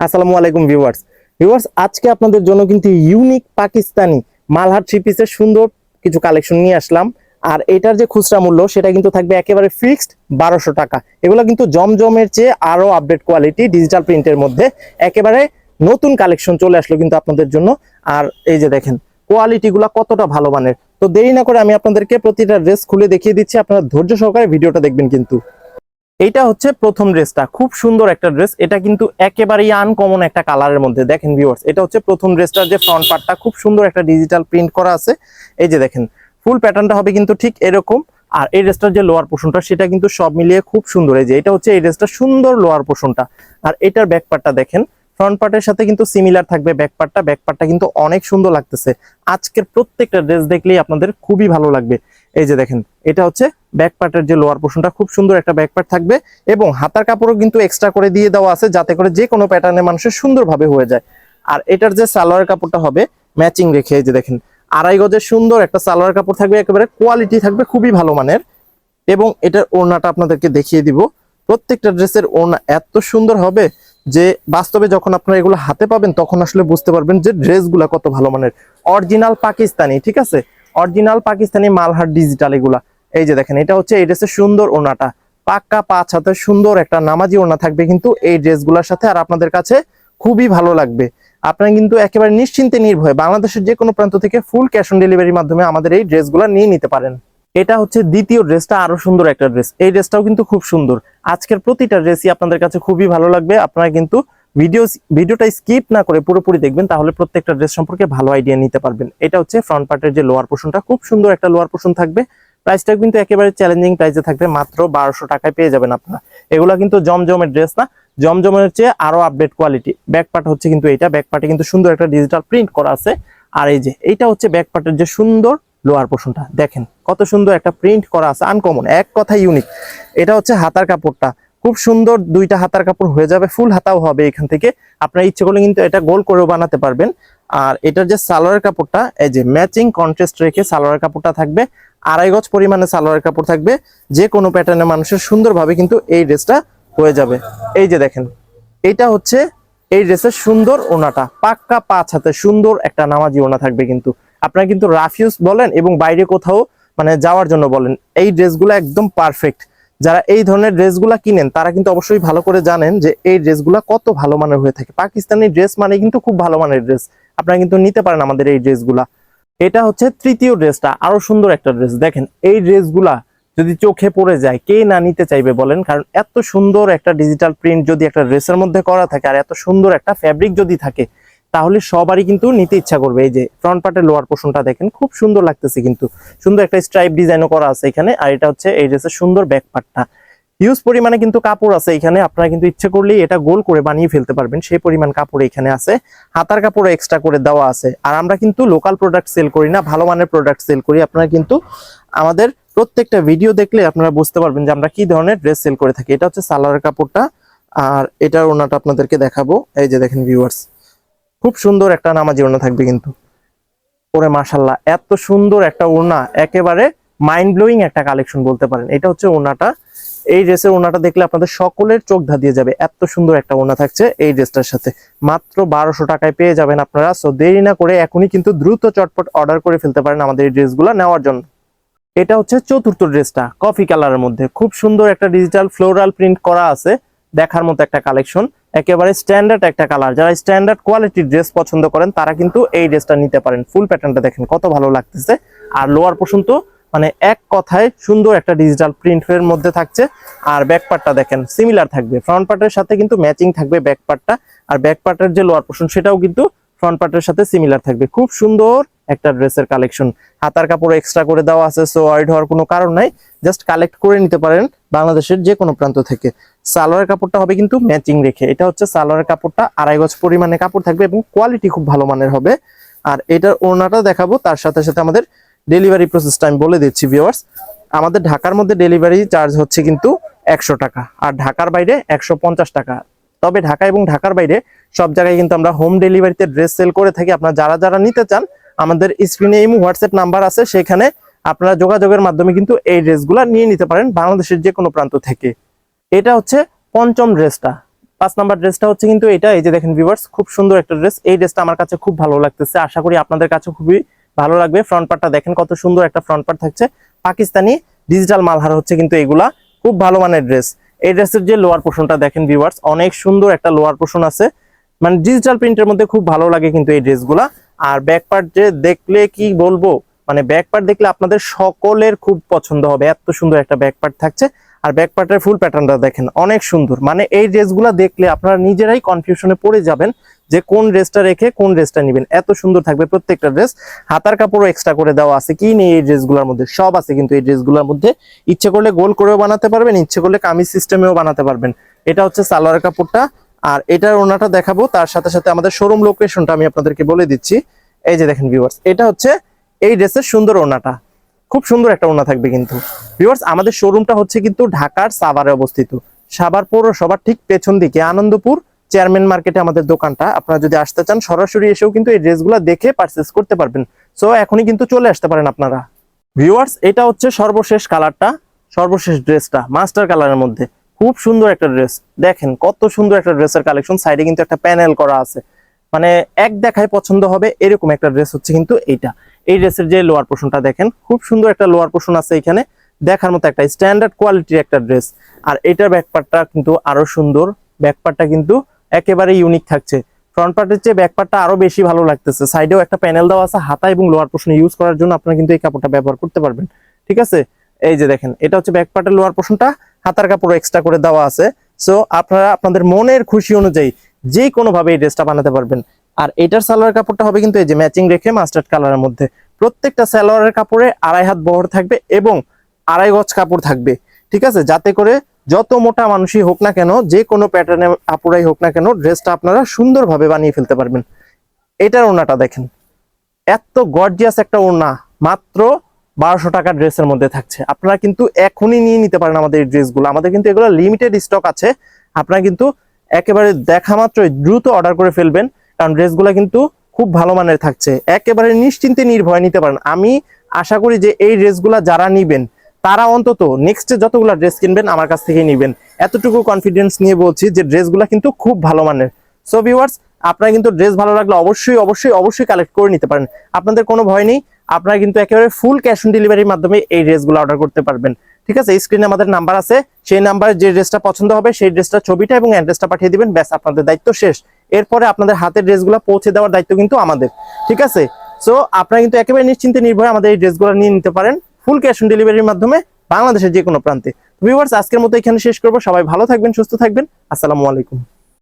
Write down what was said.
আসসালামু আলাইকুম ভিউয়ার্স আজকে আপনাদের জন্য কিন্তু ইউনিক পাকিস্তানি মালহার থ্রি পিসের সুন্দর কিছু কালেকশন নিয়ে আসলাম। আর এটার যে খুচরা মূল্য সেটা কিন্তু থাকবে একেবারে ফিক্সড 1200 টাকা। এগুলো কিন্তু জমজমের চেয়ে আরো আপডেট কোয়ালিটি ডিজিটাল প্রিন্টের মধ্যে একেবারে নতুন কালেকশন চলে আসলো কিন্তু আপনাদের জন্য। আর এই যে দেখেন কোয়ালিটিগুলো কতটা ভালো মানের। তো দেরি না করে আমি আপনাদেরকে প্রতিটা ড্রেস খুলে দেখিয়ে দিচ্ছি, আপনারা ধৈর্য সহকারে ভিডিওটা দেখবেন। কিন্তু এইটা হচ্ছে প্রথম ড্রেসটা, খুব সুন্দর একটা ড্রেস। এটা কিন্তু একেবারেই আনকমন একটা কালারের মধ্যে। দেখেন ভিউয়ার্স, এটা হচ্ছে প্রথম ড্রেসটার যে ফ্রন্ট পার্টটা খুব সুন্দর একটা ডিজিটাল প্রিন্ট করা আছে। এই যে দেখেন ফুল প্যাটার্নটা হবে কিন্তু ঠিক এরকম। আর এই ড্রেসটার যে লোয়ার পোর্শনটা সেটা কিন্তু সব মিলিয়ে খুব সুন্দর। এই যে এটা হচ্ছে এই ড্রেসটা সুন্দর লোয়ার পোর্শনটা। আর এটার ব্যাক পার্টটা দেখেন, ফ্রন্ট পার্টের সাথে কিন্তু সিমিলার থাকবে ব্যাক পার্টটা কিন্তু অনেক সুন্দর লাগতেছে। আজকের প্রত্যেকটা ড্রেস দেখলেই আপনাদের খুবই ভালো লাগবে। এই যে দেখেন এটা হচ্ছে ব্যাক পার্টের যে লোয়ার পোর্শনটা, খুব সুন্দর একটা ব্যাক পার্ট থাকবে এবং হাতার কাপড়ও কিন্তু এক্সট্রা করে দিয়ে দেওয়া আছে যাতে করে যে কোনো প্যাটার্নে মানুষের সুন্দরভাবে হয়ে যায়। আর এটার যে সালোয়ার কাপড়টা হবে ম্যাচিং রেখে, এই যে দেখেন 2.5 গজের সুন্দর একটা সালোয়ার কাপড় থাকবে, একেবারে কোয়ালিটি থাকবে খুবই ভালো মানের। এবং এটার ওড়নাটা আপনাদেরকে দেখিয়ে দিব। প্রত্যেকটা ড্রেসের ওড়না এত সুন্দর হবে যে বাস্তবে যখন আপনারা এগুলো হাতে পাবেন তখন আসলে বুঝতে পারবেন যে ড্রেসগুলা কত ভালো মানের। অরিজিনাল পাকিস্তানি, ঠিক আছে, অরিজিনাল পাকিস্তানি মালহার ডিজিটাল এগুলা। এই যে দেখেন এটা হচ্ছে এই ড্রেসের সুন্দর ওড়নাটা, পাক্কা 5 হাতের সুন্দর একটা নামাজি ওড়না থাকবে কিন্তু এই ড্রেসগুলোর সাথে। আর আপনাদের কাছে খুবই ভালো লাগবে। আপনারা কিন্তু একেবারে নিশ্চিন্তে নির্ভয়ে বাংলাদেশের যে কোনো প্রান্ত থেকে ফুল ক্যাশ অন ডেলিভারির মাধ্যমে আমাদের এই ড্রেসগুলো নিয়ে নিতে পারেন। এটা হচ্ছে দ্বিতীয় ড্রেসটা, আরো সুন্দর একটা ড্রেস। এই ড্রেসটাও কিন্তু খুব সুন্দর। আজকের প্রতিটা ড্রেসই আপনাদের কাছে খুবই ভালো লাগবে। আপনারা কিন্তু ভিডিওটা স্কিপ না করে পুরোপুরি দেখবেন, তাহলে প্রত্যেকটা ড্রেস সম্পর্কে ভালো আইডিয়া নিতে পারবেন। এটা হচ্ছে ফ্রন্ট পার্টের যে লোয়ার পোর্শনটা, খুব সুন্দর একটা লোয়ার পোর্শন থাকবে। প্রাইসটা কিন্তু একেবারে চ্যালেঞ্জিং প্রাইসে থাকবে, মাত্র 1200 টাকায় পেয়ে যাবেন আপনারা। এগুলা কিন্তু জমজমের ড্রেস না, জমজমের চেয়ে আরো আপডেট কোয়ালিটি। ব্যাক পার্ট হচ্ছে কিন্তু এটা, ব্যাক পার্টে কিন্তু সুন্দর একটা ডিজিটাল প্রিন্ট করা আছে। আর এই যে এইটা হচ্ছে ব্যাক পার্টের যে সুন্দর লোয়ার পোর্শনটা, দেখেন কত সুন্দর একটা প্রিন্ট করা আছে, আনকমন, এক কথা ইউনিক। এটা হচ্ছে হাতার কাপড়টা, খুব সুন্দর, দুইটা হাতার কাপড় হয়ে যাবে, ফুল হাতাও হবে এখান থেকে। আপনার ইচ্ছে করলে কিন্তু এটা গোল করেও বানাতে পারবেন। আর এটার যে সালোয়ার কাপড়টা, এই যে ম্যাচিং কন্ট্রাস্ট রেখে সালোয়ার কাপড়টা থাকবে, 2.5 গজ পরিমাণে সালোয়ার কাপড় থাকবে। যে কোনো প্যাটার্নে মানুষের সুন্দরভাবে কিন্তু এই ড্রেসটা হয়ে যাবে। এই যে দেখেন এইটা হচ্ছে এই ড্রেসের সুন্দর ওনাটা, পাক্কা 5 হাতে সুন্দর একটা নামাজি ওনা থাকবে কিন্তু। আপনারা কিন্তু রাফ ইউজ বলেন এবং বাইরে কোথাও মানে যাওয়ার জন্য বলেন, এই ড্রেসগুলো একদম পারফেক্ট। যারা এই ধরনের ড্রেসগুলা কিনেন তারা কিন্তু অবশ্যই ভালো করে জানেন যে এই ড্রেসগুলা কত ভালো মানের হয়ে থাকে। পাকিস্তানি ড্রেস মানে কিন্তু খুব ভালো মানের ড্রেস, আপনারা কিন্তু নিতে পারেন আমাদের এই ড্রেসগুলা। এটা হচ্ছে তৃতীয় ড্রেসটা, আরো সুন্দর একটা ড্রেস। দেখেন এই ড্রেসগুলা যদি চোখে পড়ে যায় কে না নিতে চাইবে বলেন, কারণ এত সুন্দর একটা ডিজিটাল প্রিন্ট যদি একটা ড্রেসের মধ্যে করা থাকে আর এত সুন্দর একটা ফ্যাব্রিক যদি থাকে তাহলে সবারই কিন্তু নিতে ইচ্ছা করবে। এই যে ফ্রন্ট পার্টের লোয়ার পোর্শনটা দেখেন খুব সুন্দর লাগতেছে কিন্তু, সুন্দর একটা স্ট্রাইপ ডিজাইনও করা আছে এখানে। আর এটা হচ্ছে এই ড্রেসের সুন্দর ব্যাক পার্টটা, হিউজ পরিমাণে কিন্তু কাপড় আছে এখানে। আপনারা কিন্তু ইচ্ছে করলেই এটা গোল করে বানিয়ে ফেলতে পারবেন, সেই পরিমাণ কাপড় এখানে আছে। হাতার কাপড় এক্সট্রা করে দেওয়া আছে। আর আমরা কিন্তু লোকাল প্রোডাক্ট সেল করি না, ভালো মানের প্রোডাক্ট সেল করি। আপনারা কিন্তু আমাদের প্রত্যেকটা ভিডিও দেখলে আপনারা বুঝতে পারবেন যে আমরা কি ধরনের ড্রেস সেল করে থাকি। এটা হচ্ছে সালোয়ার কাপড়টা, আর এটার ওড়নাটা আপনাদেরকে দেখাবো। এই যে দেখেন ভিউয়ার্স, খুব সুন্দর একটা নামাজি ওড়না থাকবে কিন্তু। ওরে মাশাআল্লাহ, এত সুন্দর একটা ওড়না, একেবারে মাইন্ড ব্লোয়িং একটা কালেকশন বলতে পারেন। এটা হচ্ছে ওড়নাটা, এই ড্রেসের ওড়নাটা দেখলে আপনাদের সকলের চোখ ধাঁধিয়ে যাবে। এত সুন্দর একটা ওড়না থাকছে এই ড্রেসটার সাথে, মাত্র 1200 টাকায় পেয়ে যাবেন আপনারা। সো দেরি না করে এখনই কিন্তু দ্রুত চটপট অর্ডার করে ফেলতে পারেন আমাদের এই ড্রেসগুলো নেওয়ার জন্য। এটা হচ্ছে চতুর্থ ড্রেসটা, কফি কালারের মধ্যে খুব সুন্দর একটা ডিজিটাল ফ্লোরাল প্রিন্ট করা আছে, দেখার মতো একটা কালেকশন, একেবারে স্ট্যান্ডার্ড একটা কালার। যারা স্ট্যান্ডার্ড কোয়ালিটির ড্রেস পছন্দ করেন তারা কিন্তু এই ড্রেসটা নিতে পারেন। ফুল প্যাটার্নটা দেখেন কত ভালো লাগতেছে। আর লোয়ার পোর্শন তো মানে এক কথায় সুন্দর একটা ডিজিটাল প্রিন্টের মধ্যে থাকছে। আর ব্যাক পার্টটা দেখেন সিমিলার থাকবে, ফ্রন্ট পার্টের সাথে কিন্তু ম্যাচিং থাকবে ব্যাক পার্টটা। আর ব্যাক পার্টের যে লোয়ার পোর্শন সেটাও কিন্তু ফ্রন্ট পার্টের সাথে সিমিলার থাকবে। খুব সুন্দর একটা ড্রেসের কালেকশন, হাতার কাপড় এক্সট্রা করে দেওয়া আছে। সো ওয়াইড হওয়ার কোনো কারণ নাই, জাস্ট কালেক্ট করে নিতে পারেন বাংলাদেশের যে কোনো প্রান্ত থেকে। সালোয়ার কাপড়টা হবে কিন্তু ম্যাচিং রেখে। এটা হচ্ছে সালোয়ার কাপড়টা, 2.5 গজ পরিমাণে কাপড় থাকবে এবং কোয়ালিটি খুব ভালো মানের হবে। আর এটার ওড়নাটা দেখাবো, তার সাথে সাথে আমাদের ডেলিভারি প্রসেসটা আমি বলে দিচ্ছি ভিউয়ার্স। আমাদের ঢাকার মধ্যে ডেলিভারি চার্জ হচ্ছে কিন্তু 100 টাকা, আর ঢাকার বাইরে 150 টাকা। তবে ঢাকা এবং ঢাকার বাইরে সব জায়গায় কিন্তু আমরা হোম ডেলিভারিতে ড্রেস সেল করে থাকি। আপনারা যারা যারা নিতে চান আমাদের স্ক্রিনে এই হোয়াটসঅ্যাপ নাম্বার আছে, সেখানে আপনারা যোগাযোগের মাধ্যমে কিন্তু এই ড্রেসগুলো নিয়ে নিতে পারেন বাংলাদেশের যে কোনো প্রান্ত থেকে। এটা হচ্ছে পঞ্চম ড্রেসটা, 5 নাম্বার ড্রেসটা হচ্ছে কিন্তু এটা, এই যে দেখেন ভিউয়ার্স, খুব সুন্দর একটা ড্রেস। এই ড্রেসটা আমার কাছে খুব ভালো লাগতেছে, আশা করি আপনাদের কাছে খুবই ভালো লাগবে। ফ্রন্ট পার্টটা দেখেন কত সুন্দর একটা ফ্রন্ট পার্ট থাকছে, পাকিস্তানি ডিজিটাল মালহার হচ্ছে কিন্তু এগুলা, খুব ভালো মানের ড্রেস। এই ড্রেসের যে লোয়ার পোর্শনটা দেখেন ভিউয়ার্স, অনেক সুন্দর একটা লোয়ার পোর্শন আছে, মানে ডিজিটাল প্রিন্টের মধ্যে খুব ভালো লাগে কিন্তু এই ড্রেসগুলা। আর ব্যাক পার্ট যে দেখলে কি বলবো, মানে ব্যাক পার্ট দেখলে আপনাদের সকলের খুব পছন্দ হবে, এত সুন্দর একটা ব্যাক পার্ট থাকছে। আর ব্যাক পার্টের ফুল প্যাটার্নটা দেখেন অনেক সুন্দর, মানে এই ড্রেসগুলা দেখলে আপনারা নিজেরাই কনফিউশনে পড়ে যাবেন যে কোন ড্রেসটা রেখে কোন ড্রেসটা নেবেন, এত সুন্দর থাকবে প্রত্যেকটা ড্রেস। হাতার কাপড়ও এক্সট্রা করে দেওয়া আছে, কি নেই এই ড্রেসগুলোর মধ্যে, সব আছে কিন্তু এই ড্রেসগুলোর মধ্যে। ইচ্ছে করলে গোল করেও বানাতে পারবেন, ইচ্ছে করলে কামিজ সিস্টেমেও বানাতে পারবেন। এটা হচ্ছে সালোয়ার কাপড়টা, আর এটার ওনাটা দেখাবো, তার সাথে সাথে আমাদের শোরুম লোকেশনটা আমি আপনাদেরকে বলে দিচ্ছি। এই যে দেখেন ভিউয়ার্স, এটা হচ্ছে এই ড্রেসের সুন্দর ওনাটা, খুব সুন্দর একটা ওনা থাকবে কিন্তু ভিউয়ার্স। আমাদের শোরুমটা হচ্ছে কিন্তু ঢাকার সাভারে অবস্থিত, সাভার পৌরসভার ঠিক পেছন দিকে আনন্দপুর চেয়ারম্যান মার্কেটে আমাদের দোকানটা। আপনারা যদি আসতে চান সরাসরি এসেও কিন্তু এই ড্রেসগুলো দেখে পারচেজ করতে পারবেন। সো এখনই কিন্তু চলে আসতে পারেন আপনারা। ভিউয়ার্স, এটা হচ্ছে সর্বশেষ কালারটা, সর্বশেষ ড্রেসটা মাস্টার কালারের মধ্যে, খুব সুন্দর একটা ড্রেস। দেখেন কত সুন্দর একটা ড্রেসের কালেকশন, সাইডে কিন্তু একটা প্যানেল করা আছে, মানে এক দেখায় পছন্দ হবে এরকম একটা ড্রেস হচ্ছে কিন্তু এইটা। এই ড্রেসের যে লোয়ার পোর্শনটা দেখেন, খুব সুন্দর একটা লোয়ার পোর্শন আছে এখানে, দেখার মতো একটা স্ট্যান্ডার্ড কোয়ালিটির একটা ড্রেস। আর এটার ব্যাকপার্টটা কিন্তু আরো সুন্দর, ব্যাকপার্টটা কিন্তু একেবারে ইউনিক থাকছে। ফ্রন্ট পার্টের চেয়ে ব্যাকপার্টটা আরো বেশি ভালো লাগতেছে, সাইডেও একটা প্যানেল দেওয়া আছে, হাতা এবং লোয়ার পোর্শন ইউজ করার জন্য আপনারা কিন্তু এই কাপড়টা ব্যবহার করতে পারবেন। ঠিক আছে, এই যে দেখেন, এটা হচ্ছে ব্যাকপার্টের লোয়ার পোর্শনটা, হাতার কাপড় এক্সট্রা করে দেওয়া আছে। সো আপনারা আপনাদের মনের খুশি অনুযায়ী যে কোনো ভাবে এই ড্রেসটা বানাতে পারবেন। আর এটার সালোয়ার কাপড়টা হবে কিন্তু এই যে ম্যাচিং রেখে মাস্টার্ড কালারের মধ্যে, প্রত্যেকটা সালোয়ারের কাপড়ে 2.5 হাত বহর থাকবে এবং 2.5 গজ কাপড় থাকবে। ঠিক আছে, যাতে করে যত মোটা মানুষই হোক না কেন, যে কোনো প্যাটার্নে আপুরাই হোক না কেন, ড্রেসটা আপনারা সুন্দরভাবে বানিয়ে ফেলতে পারবেন। এটার ওড়নাটা দেখেন, এত গর্জিয়াস একটা ওড়না, মাত্র 1200 টাকা ড্রেসের মধ্যে থাকছে। আপনারা কিন্তু এখনই নিয়ে নিতে পারেন আমাদের এই ড্রেসগুলো, আমাদের কিন্তু এগুলো লিমিটেড স্টক আছে। আপনারা কিন্তু একেবারে দেখা মাত্রই দ্রুত অর্ডার করে ফেলবেন, কারণ ড্রেসগুলো কিন্তু খুব ভালো মানের থাকছে, একেবারে নিশ্চিন্তে নির্ভয়ে নিতে পারেন। আমি আশা করি যে এই ড্রেসগুলো যারা নিবেন তারা অন্তত নেক্সটে যতগুলো ড্রেস কিনবেন আমার কাছ থেকে নিবেন, এতটুকু কনফিডেন্স নিয়ে বলছি যে ড্রেসগুলো কিন্তু খুব ভালো মানের। সো ভিউয়ার্স, আপনারা কিন্তু ড্রেস ভালো লাগলে অবশ্যই অবশ্যই অবশ্যই কালেক্ট করে নিতে পারেন, আপনাদের কোনো ভয় নেই। আপনারা কিন্তু একেবারে ফুল ক্যাশ অন ডেলিভারির মাধ্যমে এই ড্রেসগুলো অর্ডার করতে পারবেন। ঠিক আছে, স্ক্রিনে আমাদের নাম্বার আছে, সেই নাম্বারে যে ড্রেসটা পছন্দ হবে সেই ড্রেসটা ছবিটা এবং অ্যাড্রেসটা পাঠিয়ে দিবেন, ব্যাস আপনাদের দায়িত্ব শেষ। এরপরে আপনাদের হাতের ড্রেসগুলো পৌঁছে দেওয়ার দায়িত্ব কিন্তু আমাদের। ঠিক আছে, সো আপনারা কিন্তু একেবারে নিশ্চিন্তে নির্ভয়ে আমাদের এই ড্রেসগুলো নিয়ে নিতে পারেন ফুল ক্যাশ অন ডেলিভারির মাধ্যমে বাংলাদেশের যে কোনো প্রান্তে। ভিউয়ার্স, আজকের মতো এখানে শেষ করবো, সবাই ভালো থাকবেন, সুস্থ থাকবেন, আসসালামু আলাইকুম।